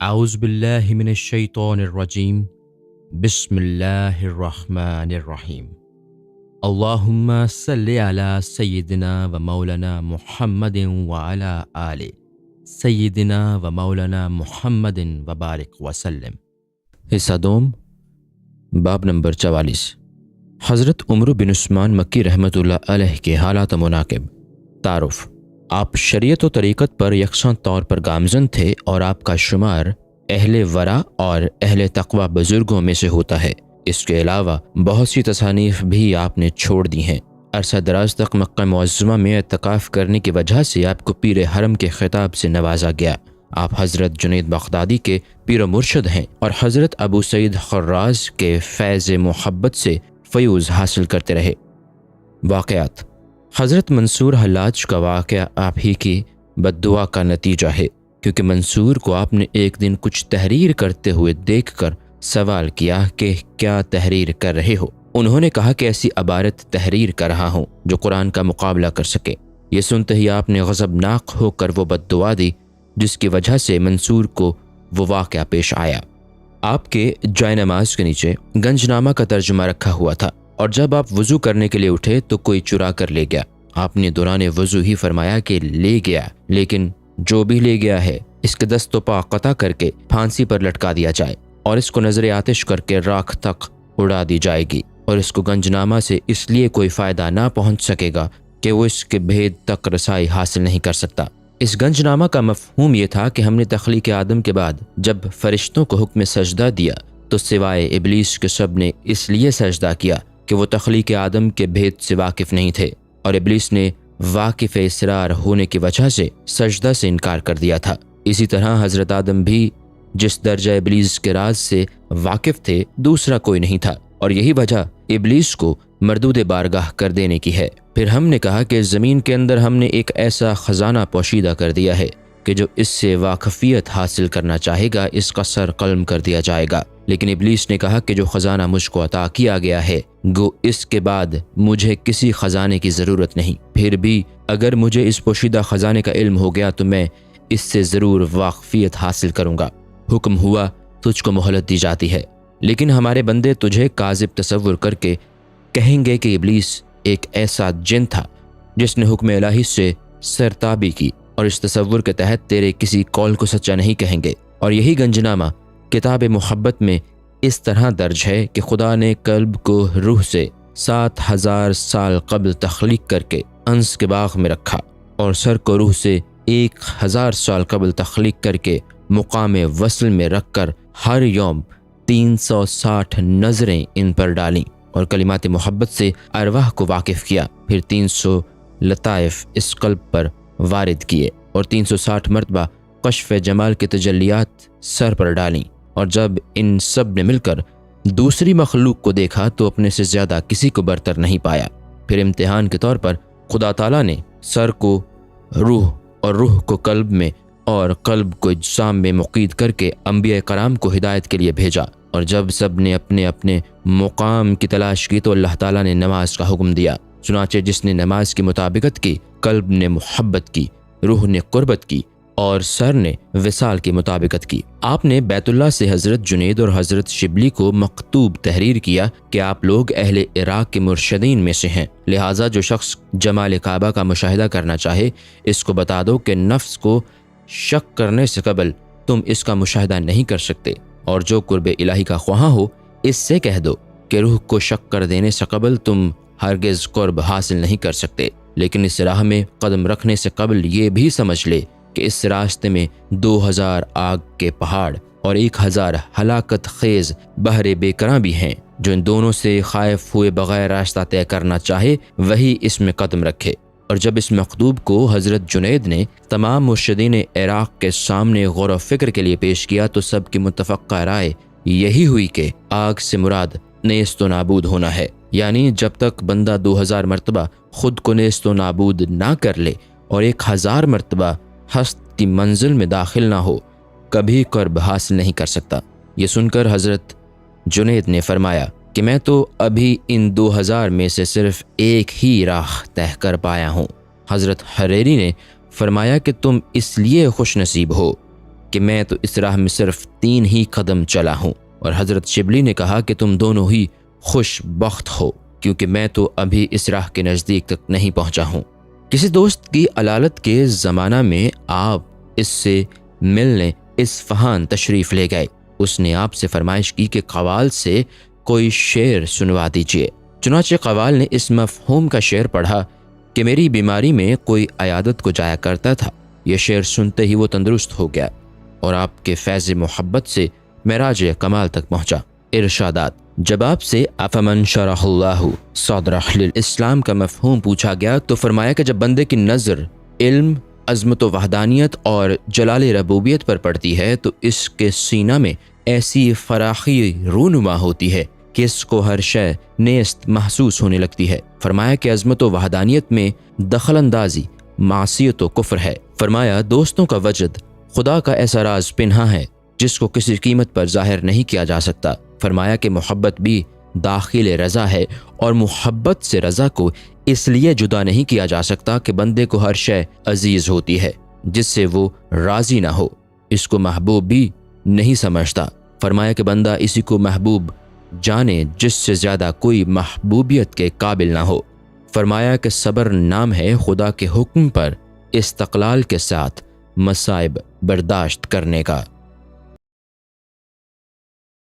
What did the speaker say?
اعوذ باللہ من الشیطان الرجیم بسم اللہ الرحمن الرحیم اللہم صلی علی سیدنا و مولانا محمد وعلی آل سیدنا و مولانا محمد وبارک وسلم۔ حصہ دوم، باب نمبر 44۔ حضرت عمر بن عثمان مکی رحمۃ اللہ علیہ کے حالات و مناقب۔ تعارف: آپ شریعت و طریقت پر یکساں طور پر گامزن تھے اور آپ کا شمار اہل ورع اور اہل تقوی بزرگوں میں سے ہوتا ہے۔ اس کے علاوہ بہت سی تصانیف بھی آپ نے چھوڑ دی ہیں۔ عرصہ دراز تک مکہ معظمہ میں اعتکاف کرنے کی وجہ سے آپ کو پیر حرم کے خطاب سے نوازا گیا۔ آپ حضرت جنید بغدادی کے پیر و مرشد ہیں اور حضرت ابو سعید خراز کے فیض محبت سے فیوز حاصل کرتے رہے۔ واقعات: حضرت منصور حلاج کا واقعہ آپ ہی کی بد دعا کا نتیجہ ہے، کیونکہ منصور کو آپ نے ایک دن کچھ تحریر کرتے ہوئے دیکھ کر سوال کیا کہ کیا تحریر کر رہے ہو؟ انہوں نے کہا کہ ایسی عبارت تحریر کر رہا ہوں جو قرآن کا مقابلہ کر سکے۔ یہ سنتے ہی آپ نے غضبناک ہو کر وہ بد دعا دی، جس کی وجہ سے منصور کو وہ واقعہ پیش آیا۔ آپ کے جائے نماز کے نیچے گنج نامہ کا ترجمہ رکھا ہوا تھا، اور جب آپ وضو کرنے کے لیے اٹھے تو کوئی چرا کر لے گیا۔ آپ نے دوران وضو ہی فرمایا کہ لے گیا، لیکن جو بھی لے گیا ہے اس کے دست و پا قطع کر کے پھانسی پر لٹکا دیا جائے اور اس کو نظر آتش کر کے راکھ تک اڑا دی جائے گی، اور اس کو گنج نامہ سے اس لیے کوئی فائدہ نہ پہنچ سکے گا کہ وہ اس کے بھید تک رسائی حاصل نہیں کر سکتا۔ اس گنج نامہ کا مفہوم یہ تھا کہ ہم نے تخلیق آدم کے بعد جب فرشتوں کو حکم سجدہ دیا تو سوائے ابلیس کے سب نے اس لیے سجدہ کیا کہ وہ تخلیق آدم کے بھید سے واقف نہیں تھے، اور ابلیس نے واقف اسرار ہونے کی وجہ سے سجدہ سے انکار کر دیا تھا۔ اسی طرح حضرت آدم بھی جس درجہ ابلیس کے راز سے واقف تھے دوسرا کوئی نہیں تھا، اور یہی وجہ ابلیس کو مردود بارگاہ کر دینے کی ہے۔ پھر ہم نے کہا کہ زمین کے اندر ہم نے ایک ایسا خزانہ پوشیدہ کر دیا ہے کہ جو اس سے واقفیت حاصل کرنا چاہے گا اس کا سر قلم کر دیا جائے گا، لیکن ابلیس نے کہا کہ جو خزانہ مجھ کو عطا کیا گیا ہے گو اس کے بعد مجھے کسی خزانے کی ضرورت نہیں، پھر بھی اگر مجھے اس پوشیدہ خزانے کا علم ہو گیا تو میں اس سے ضرور واقفیت حاصل کروں گا۔ حکم ہوا تجھ کو مہلت دی جاتی ہے، لیکن ہمارے بندے تجھے کاذب تصور کر کے کہیں گے کہ ابلیس ایک ایسا جن تھا جس نے حکم الہی سے سرتابی کی، اور اس تصور کے تحت تیرے کسی قول کو سچا نہیں کہیں گے۔ اور یہی گنجنامہ کتاب محبت میں اس طرح درج ہے کہ خدا نے قلب کو روح سے 7000 سال قبل تخلیق کر کے انس کے باغ میں رکھا، اور سر کو روح سے 1000 سال قبل تخلیق کر کے مقام وصل میں رکھ کر ہر یوم 360 نظریں ان پر ڈالیں اور کلمات محبت سے ارواح کو واقف کیا، پھر 300 لطائف اس قلب پر وارد کیے اور 360 مرتبہ کشف جمال کے تجلیات سر پر ڈالیں، اور جب ان سب نے مل کر دوسری مخلوق کو دیکھا تو اپنے سے زیادہ کسی کو برتر نہیں پایا۔ پھر امتحان کے طور پر خدا تعالیٰ نے سر کو روح اور روح کو قلب میں اور قلب کو اجسام میں مقید کر کے انبیاء کرام کو ہدایت کے لیے بھیجا، اور جب سب نے اپنے اپنے مقام کی تلاش کی تو اللہ تعالیٰ نے نماز کا حکم دیا۔ چنانچہ جس نے نماز کی مطابقت کی، قلب نے محبت کی، روح نے قربت کی اور سر نے وصال کی مطابقت کی۔ آپ نے بیت اللہ سے حضرت جنید اور حضرت شبلی کو مکتوب تحریر کیا کہ آپ لوگ اہل عراق کے مرشدین میں سے ہیں، لہٰذا جو شخص جمال کعبہ کا مشاہدہ کرنا چاہے اس کو بتا دو کہ نفس کو شک کرنے سے قبل تم اس کا مشاہدہ نہیں کر سکتے، اور جو قرب الہی کا خواہاں ہو اس سے کہہ دو کہ روح کو شک کر دینے سے قبل تم ہرگز قرب حاصل نہیں کر سکتے، لیکن اس راہ میں قدم رکھنے سے قبل یہ بھی سمجھ لے کہ اس راستے میں 2000 آگ کے پہاڑ اور 1000 ہلاکت خیز بحر بے کراں بھی ہیں، جو ان دونوں سے خائف ہوئے بغیر راستہ طے کرنا چاہے وہی اس میں قدم رکھے۔ اور جب اس مکتوب کو حضرت جنید نے تمام مرشدین عراق کے سامنے غور و فکر کے لیے پیش کیا تو سب کی متفقہ رائے یہی ہوئی کہ آگ سے مراد نیست و نابود ہونا ہے، یعنی جب تک بندہ 2000 مرتبہ خود کو نیست و نابود نہ کر لے اور 1000 مرتبہ ہست کی منزل میں داخل نہ ہو کبھی قرب حاصل نہیں کر سکتا۔ یہ سن کر حضرت جنید نے فرمایا کہ میں تو ابھی ان 2000 میں سے صرف ایک ہی راہ طے کر پایا ہوں۔ حضرت حریری نے فرمایا کہ تم اس لیے خوش نصیب ہو کہ میں تو اس راہ میں صرف 3 ہی قدم چلا ہوں، اور حضرت شبلی نے کہا کہ تم دونوں ہی خوش بخت ہو، کیونکہ میں تو ابھی اس راہ کے نزدیک تک نہیں پہنچا ہوں۔ کسی دوست کی علالت کے زمانہ میں آپ اس سے ملنے اصفہان تشریف لے گئے۔ اس نے آپ سے فرمائش کی کہ قوال سے کوئی شعر سنوا دیجیے۔ چنانچہ قوال نے اس مفہوم کا شعر پڑھا کہ میری بیماری میں کوئی عیادت کو جایا کرتا تھا، یہ شعر سنتے ہی وہ تندرست ہو گیا اور آپ کے فیض محبت سے معراج کمال تک پہنچا۔ ارشادات: جب آپ سے افمن شرح اللہ صدرہ للاسلام کا مفہوم پوچھا گیا تو فرمایا کہ جب بندے کی نظر علم، عظمت و وحدانیت اور جلال ربوبیت پر پڑتی ہے تو اس کے سینہ میں ایسی فراخی رونما ہوتی ہے کہ اس کو ہر شے نیست محسوس ہونے لگتی ہے۔ فرمایا کہ عظمت و وحدانیت میں دخل اندازی معصیت و کفر ہے۔ فرمایا دوستوں کا وجد خدا کا ایسا راز پنہا ہے جس کو کسی قیمت پر ظاہر نہیں کیا جا سکتا۔ فرمایا کہ محبت بھی داخل رضا ہے، اور محبت سے رضا کو اس لیے جدا نہیں کیا جا سکتا کہ بندے کو ہر شے عزیز ہوتی ہے جس سے وہ راضی نہ ہو، اس کو محبوب بھی نہیں سمجھتا۔ فرمایا کہ بندہ اسی کو محبوب جانے جس سے زیادہ کوئی محبوبیت کے قابل نہ ہو۔ فرمایا کہ صبر نام ہے خدا کے حکم پر استقلال کے ساتھ مصائب برداشت کرنے کا۔